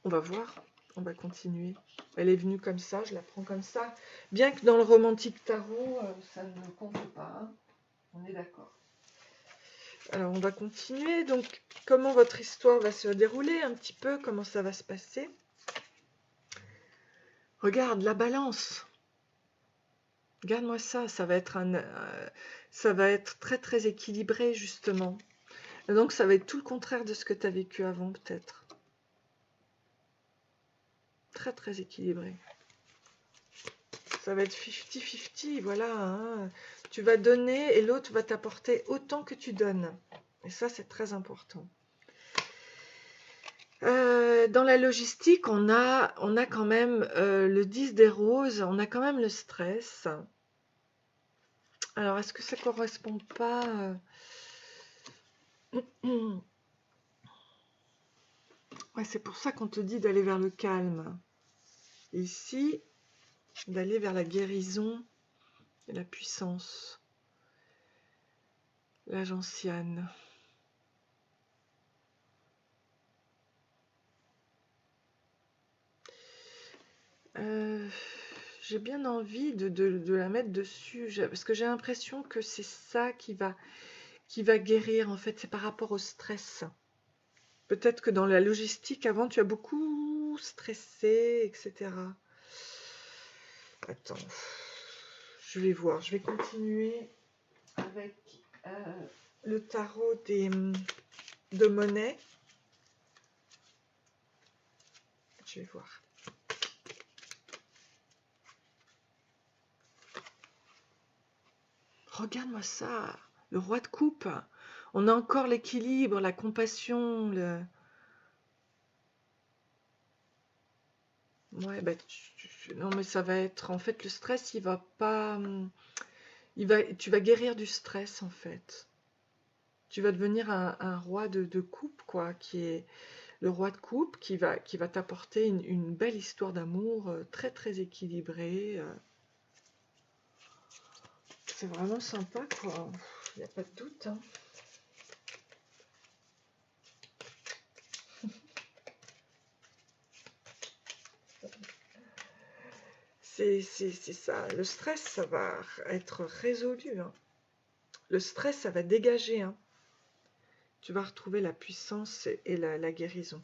On va voir, on va continuer. Elle est venue comme ça, je la prends comme ça. Bien que dans le romantique tarot, ça ne compte pas, hein. On est d'accord. Alors on va continuer. Donc comment votre histoire va se dérouler un petit peu, comment ça va se passer. Regarde la balance. Regarde-moi ça, ça va être très très équilibré justement. Et donc ça va être tout le contraire de ce que tu as vécu avant peut-être. Très très équilibré. Ça va être 50-50, voilà. Hein. Tu vas donner et l'autre va t'apporter autant que tu donnes. Et ça, c'est très important. Dans la logistique, on a quand même le 10 des roses, on a quand même le stress. Alors, est-ce que ça ne correspond pas Ouais, c'est pour ça qu'on te dit d'aller vers le calme. Ici, d'aller vers la guérison et la puissance. La gentiane. J'ai bien envie de la mettre dessus, parce que j'ai l'impression que c'est ça qui va guérir, en fait, c'est par rapport au stress. Peut-être que dans la logistique, avant, tu as beaucoup stressé, etc. Attends, je vais voir, je vais continuer avec le tarot de monnaie. Je vais voir. Regarde-moi ça, le roi de coupe. On a encore l'équilibre, la compassion, Ouais, bah, non, mais ça va être... En fait, le stress, il va pas... Tu vas guérir du stress, en fait. Tu vas devenir un roi de coupe, quoi, qui est le roi de coupe, qui va t'apporter une belle histoire d'amour très, très équilibrée. C'est vraiment sympa, quoi. Il n'y a pas de doute, hein. C'est ça. Le stress, ça va être résolu, hein. Le stress, ça va dégager, hein. Tu vas retrouver la puissance et la guérison.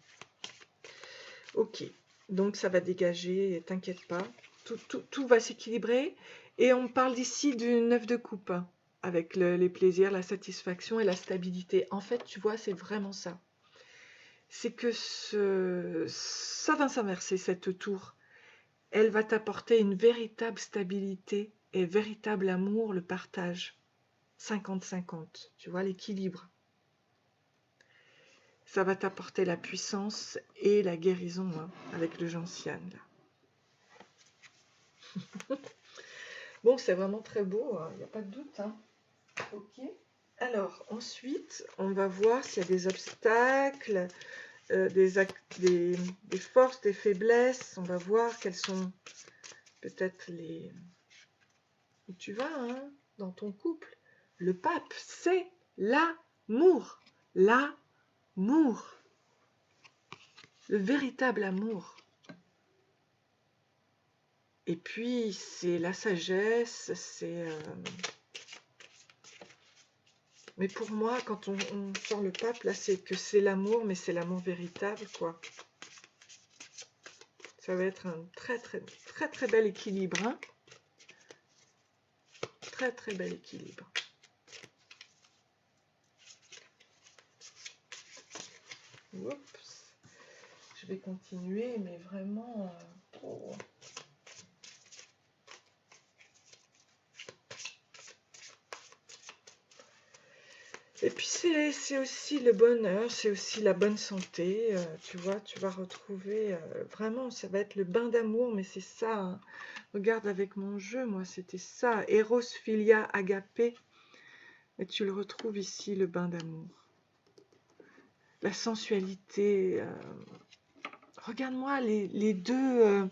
Ok, donc ça va dégager, t'inquiète pas. Tout va s'équilibrer. Et on parle d'ici du 9 de coupe, hein, avec les plaisirs, la satisfaction et la stabilité. En fait, tu vois, c'est vraiment ça. C'est que ça va s'inverser, cette tour. Elle va t'apporter une véritable stabilité et véritable amour, le partage. 50-50, tu vois, l'équilibre. Ça va t'apporter la puissance et la guérison, hein, avec le gentiane, là. Bon, c'est vraiment très beau, il n'y a pas de doute, hein. Ok. Alors, ensuite, on va voir s'il y a des obstacles, des forces, des faiblesses. On va voir quelles sont peut-être où tu vas, hein, dans ton couple. Le pape, c'est l'amour. L'amour. Le véritable amour. Et puis, c'est la sagesse, c'est... Mais pour moi, quand on sort le pape, là, c'est que c'est l'amour, mais c'est l'amour véritable, quoi. Ça va être un très, très, très, très bel équilibre, hein. Très, très bel équilibre. Oups. Je vais continuer, mais vraiment... oh. Et puis c'est aussi le bonheur, c'est aussi la bonne santé, tu vois, tu vas retrouver, vraiment, ça va être le bain d'amour, mais c'est ça, hein. Regarde avec mon jeu, moi, c'était ça, Eros, Philia, Agapé, et tu le retrouves ici, le bain d'amour. la sensualité. Regarde-moi les deux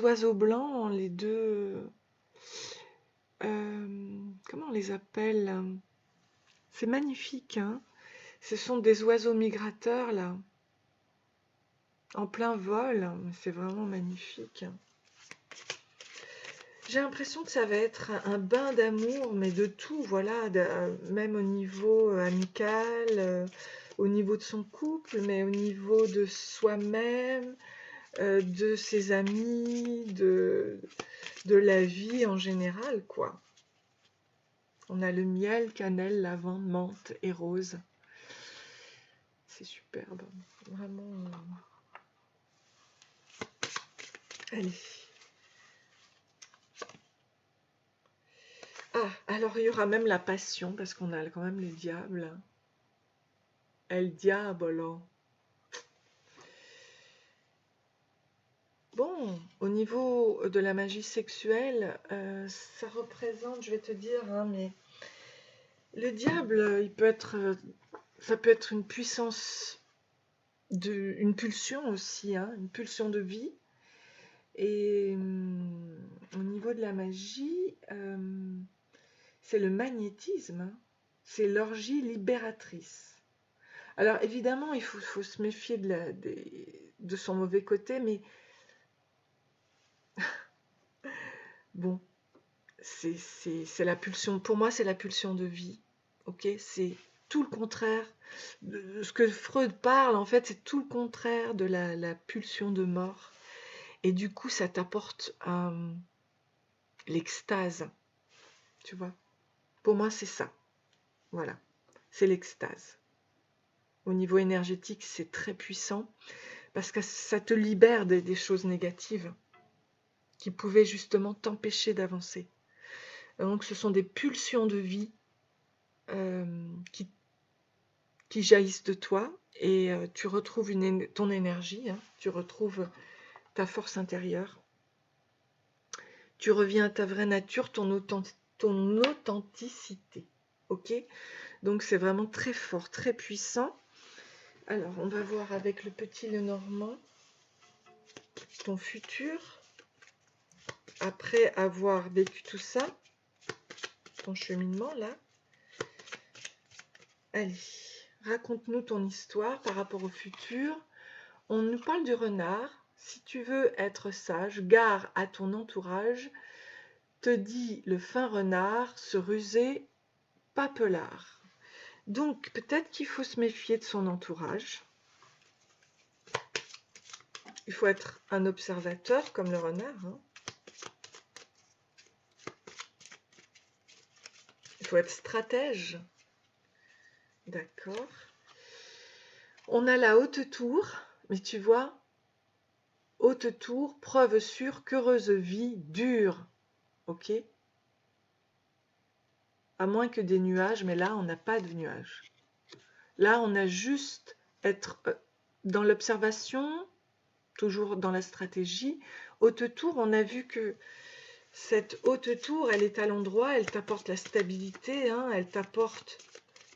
oiseaux blancs, les deux... comment on les appelle? C'est magnifique, hein? Ce sont des oiseaux migrateurs, là, en plein vol. C'est vraiment magnifique. J'ai l'impression que ça va être un bain d'amour, mais de tout, voilà, même au niveau amical, au niveau de son couple, mais au niveau de soi-même, de ses amis, de la vie en général, quoi. On a le miel, cannelle, lavande, menthe et rose. C'est superbe, vraiment. Allez. Ah, alors il y aura même la passion, parce qu'on a quand même le diable. El diabolo. Bon, au niveau de la magie sexuelle, ça représente, je vais te dire, hein, mais le diable, ça peut être une puissance, une pulsion aussi, hein, une pulsion de vie. Et au niveau de la magie, c'est le magnétisme, hein, c'est l'orgie libératrice. Alors évidemment, il faut se méfier de son mauvais côté, mais bon, c'est la pulsion, pour moi c'est la pulsion de vie, ok? C'est tout le contraire de ce que Freud parle, en fait c'est tout le contraire de la pulsion de mort, et du coup ça t'apporte l'extase, tu vois? Pour moi c'est ça, voilà, c'est l'extase. Au niveau énergétique c'est très puissant, parce que ça te libère des choses négatives qui pouvaient justement t'empêcher d'avancer. Donc ce sont des pulsions de vie qui jaillissent de toi, et tu retrouves ton énergie, hein, tu retrouves ta force intérieure, tu reviens à ta vraie nature, ton authenticité. Ok? Donc c'est vraiment très fort, très puissant. Alors on va voir avec le petit Lenormand ton futur, après avoir vécu tout ça, ton cheminement là. Allez, raconte-nous ton histoire par rapport au futur. On nous parle du renard. Si tu veux être sage, gare à ton entourage, te dit le fin renard, se ruser, pas pelard. Donc peut-être qu'il faut se méfier de son entourage. Il faut être un observateur comme le renard, hein. Il faut être stratège. D'accord. On a la haute tour, mais tu vois, haute tour, preuve sûre qu'heureuse vie dure. Ok? À moins que des nuages, mais là, on n'a pas de nuages. Là, on a juste être dans l'observation, toujours dans la stratégie. Haute tour, on a vu que cette haute tour, elle est à l'endroit, elle t'apporte la stabilité, hein, elle t'apporte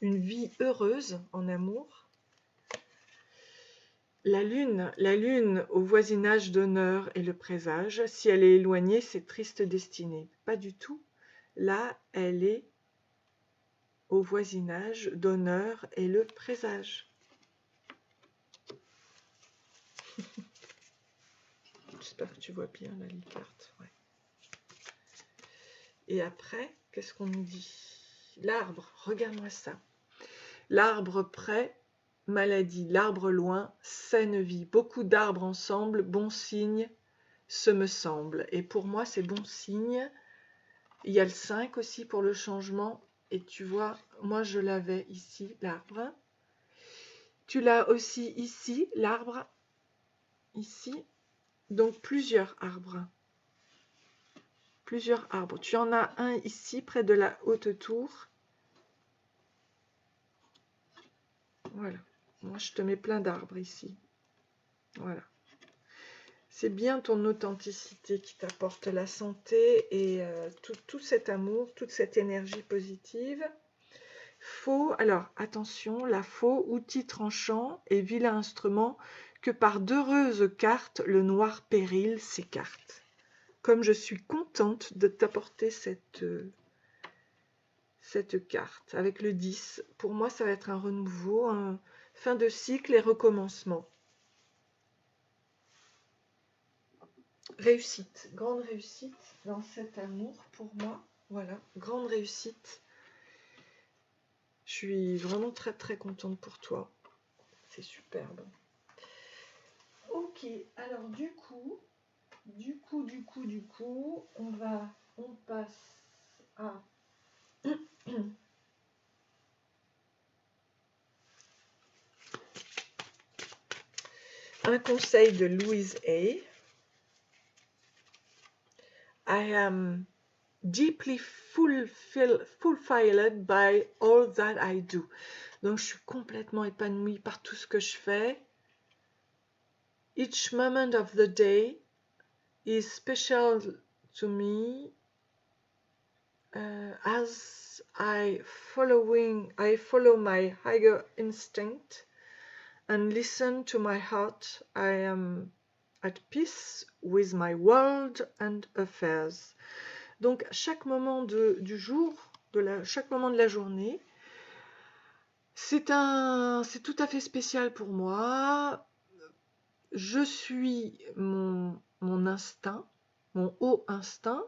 une vie heureuse en amour. La lune au voisinage d'honneur et le présage. Si elle est éloignée, c'est triste destinée. Pas du tout. Là, elle est au voisinage d'honneur et le présage. J'espère que tu vois bien la carte. Ouais. Et après, qu'est-ce qu'on nous dit? L'arbre, regarde-moi ça. L'arbre près, maladie. L'arbre loin, saine vie. Beaucoup d'arbres ensemble, bon signe, ce me semble. Et pour moi, c'est bon signe. Il y a le 5 aussi pour le changement. Et tu vois, moi je l'avais ici, l'arbre. Tu l'as aussi ici, l'arbre. Ici. Donc plusieurs arbres. Plusieurs arbres. Tu en as un ici, près de la haute tour. Voilà. Moi, je te mets plein d'arbres ici. Voilà. C'est bien ton authenticité qui t'apporte la santé et tout cet amour, toute cette énergie positive. Faux, alors attention, la faux, outil tranchant et vilain instrument, que par d'heureuses cartes, le noir péril s'écarte. Comme je suis contente de t'apporter cette carte avec le 10. Pour moi, ça va être un renouveau, un fin de cycle et recommencement. Réussite, grande réussite dans cet amour pour moi. Voilà, grande réussite. Je suis vraiment très très contente pour toi. C'est superbe. Ok, alors du coup, on passe à un conseil de Louise Hay. I am deeply fulfilled by all that I do. Donc je suis complètement épanouie par tout ce que je fais. Each moment of the day is special to me as I follow my higher instinct and listen to my heart. I am at peace with my world and affairs. Donc chaque moment du jour, chaque moment de la journée, c'est tout à fait spécial pour moi. Je suis mon instinct, mon haut instinct,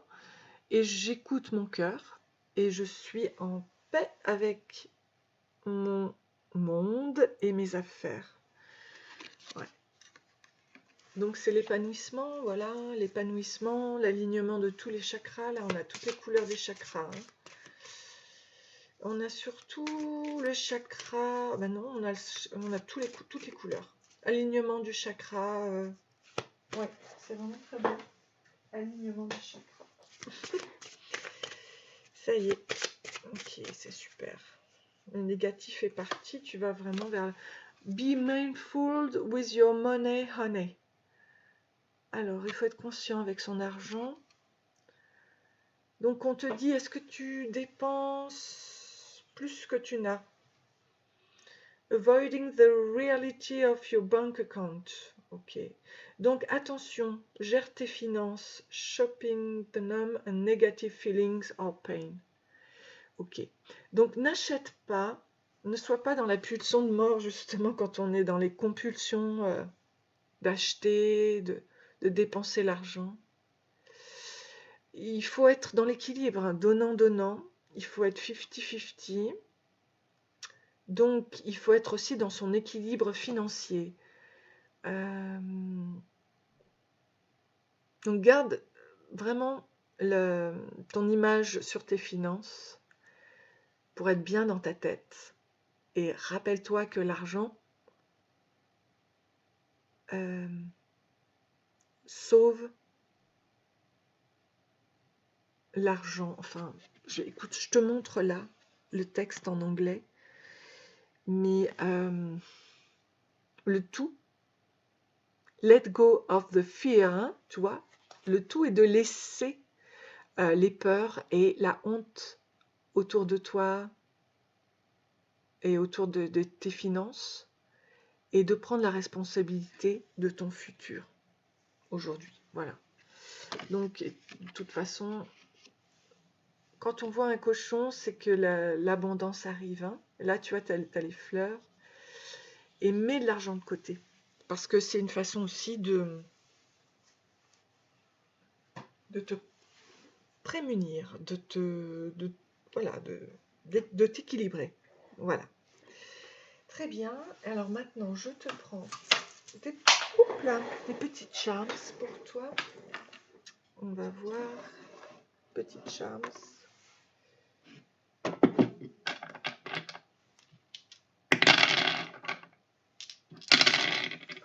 et j'écoute mon cœur, et je suis en paix avec mon monde et mes affaires. Ouais. Donc c'est l'épanouissement, voilà, l'épanouissement, l'alignement de tous les chakras. Là, on a toutes les couleurs des chakras. Hein. On a surtout le chakra, ben non, on a toutes les couleurs. Alignement du chakra, ouais, c'est vraiment très beau. Alignement du chakra. Ça y est, ok, c'est super. Le négatif est parti, tu vas vraiment vers... Be mindful with your money, honey. Alors, il faut être conscient avec son argent. Donc, on te dit, est-ce que tu dépenses plus que tu n'as? Avoiding the reality of your bank account. Ok. Donc, attention, gère tes finances. Shopping the numb and negative feelings or pain. Ok. Donc, n'achète pas, ne sois pas dans la pulsion de mort, justement, quand on est dans les compulsions d'acheter, de dépenser l'argent. Il faut être dans l'équilibre, hein, donnant-donnant. Il faut être 50-50. Donc, il faut être aussi dans son équilibre financier. Donc, garde vraiment ton image sur tes finances pour être bien dans ta tête. Et rappelle-toi que l'argent sauve l'argent. Enfin, écoute, je te montre là le texte en anglais. Mais le tout, let go of the fear, hein, tu vois, le tout est de laisser les peurs et la honte autour de toi et autour de tes finances et de prendre la responsabilité de ton futur aujourd'hui. Voilà. Donc, de toute façon, quand on voit un cochon, c'est que l'abondance arrive. Hein. Là, tu vois, tu as les fleurs. Et mets de l'argent de côté. Parce que c'est une façon aussi de te prémunir, de t'équilibrer. Voilà. Très bien. Alors maintenant, je te prends des petites charms pour toi. On va voir. Petites charms.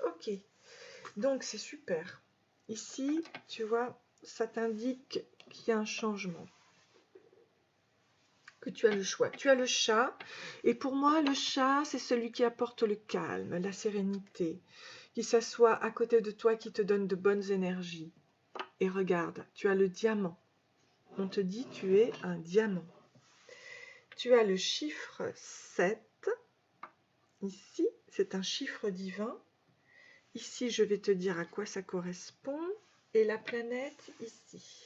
Ok. Donc, c'est super. Ici, tu vois, ça t'indique qu'il y a un changement. Que tu as le choix. Tu as le chat. Et pour moi, le chat, c'est celui qui apporte le calme, la sérénité, qui s'assoit à côté de toi, qui te donne de bonnes énergies. Et regarde, tu as le diamant. On te dit, tu es un diamant. tu as le chiffre 7. Ici, c'est un chiffre divin. Ici, je vais te dire à quoi ça correspond. Et la planète ici.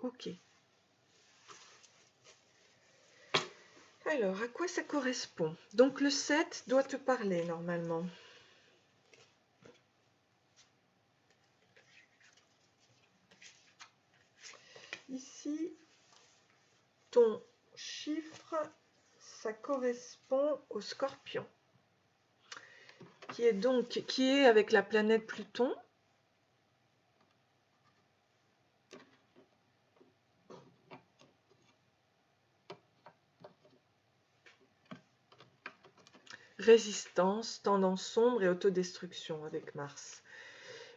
Ok. Alors, à quoi ça correspond? Donc, le 7 doit te parler normalement. Ici, ton chiffre, ça correspond au Scorpion, qui est avec la planète Pluton. Résistance, tendance sombre et autodestruction avec Mars.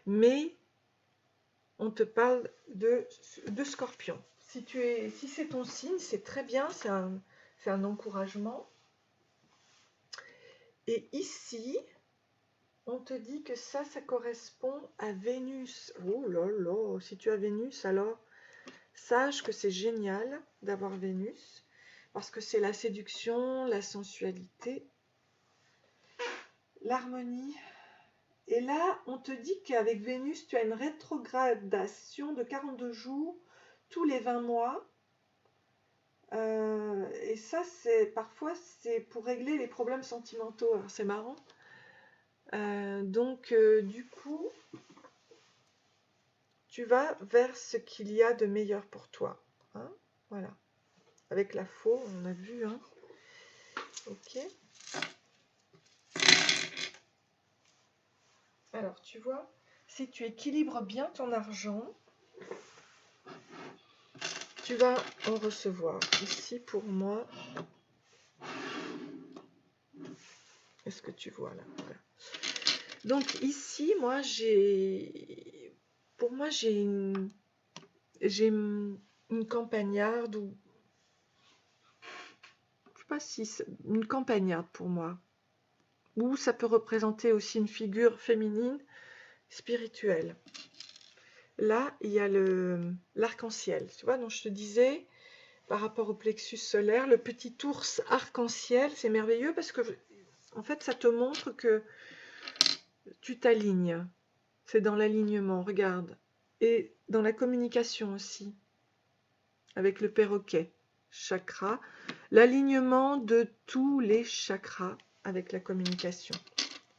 Mais on te parle de Scorpion. Si c'est ton signe, c'est très bien, c'est un encouragement. Et ici, on te dit que ça correspond à Vénus. Oh là là, si tu as Vénus, alors sache que c'est génial d'avoir Vénus, parce que c'est la séduction, la sensualité, l'harmonie. Et là, on te dit qu'avec Vénus, tu as une rétrogradation de 42 jours tous les 20 mois. Et ça, parfois, c'est pour régler les problèmes sentimentaux. Alors, c'est marrant. Du coup, tu vas vers ce qu'il y a de meilleur pour toi. Hein, voilà. Avec la faux, on a vu. Hein. Ok. Alors, tu vois, si tu équilibres bien ton argent, tu vas en recevoir. Ici, pour moi, est-ce que tu vois là? Voilà. Donc ici, moi, pour moi, j'ai une campagnarde, ou je sais pas si c'est une campagnarde pour moi, ou ça peut représenter aussi une figure féminine spirituelle. Là, il y a l'arc-en-ciel, tu vois, dont je te disais, par rapport au plexus solaire, le petit ours arc-en-ciel, c'est merveilleux parce que, en fait, ça te montre que tu t'alignes. C'est dans l'alignement, regarde. Et dans la communication aussi, avec le perroquet, chakra, l'alignement de tous les chakras avec la communication.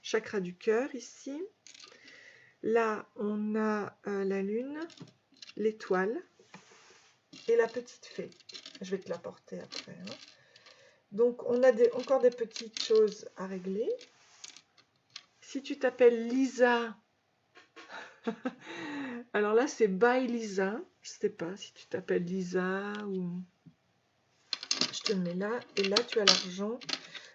Chakra du cœur ici. Là, on a la lune, l'étoile et la petite fée. Je vais te l'apporter après. Hein. Donc, on a encore des petites choses à régler. Si tu t'appelles Lisa, alors là, c'est by Lisa. Je ne sais pas si tu t'appelles Lisa ou... Je te le mets là. Et là, tu as l'argent.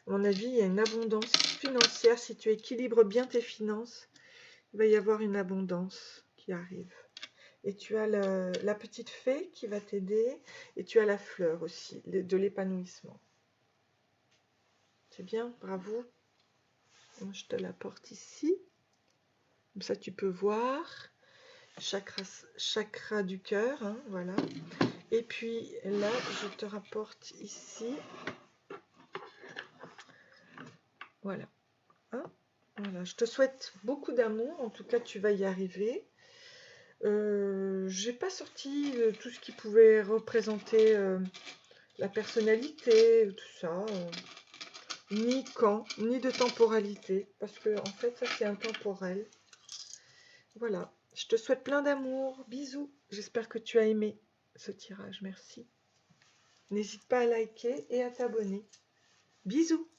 À mon avis, il y a une abondance financière. Si tu équilibres bien tes finances, il va y avoir une abondance qui arrive. Et tu as la petite fée qui va t'aider. Et tu as la fleur aussi, de l'épanouissement. C'est bien, bravo. Je te l'apporte ici. Comme ça, tu peux voir. Chakra du cœur, hein, voilà. Et puis là, je te rapporte ici. Voilà. Hein, voilà. Je te souhaite beaucoup d'amour. En tout cas, tu vas y arriver. J'ai pas sorti tout ce qui pouvait représenter la personnalité, tout ça. Ni quand, ni de temporalité. Parce que, en fait, ça, c'est intemporel. Voilà. Je te souhaite plein d'amour. Bisous. J'espère que tu as aimé ce tirage. Merci. N'hésite pas à liker et à t'abonner. Bisous.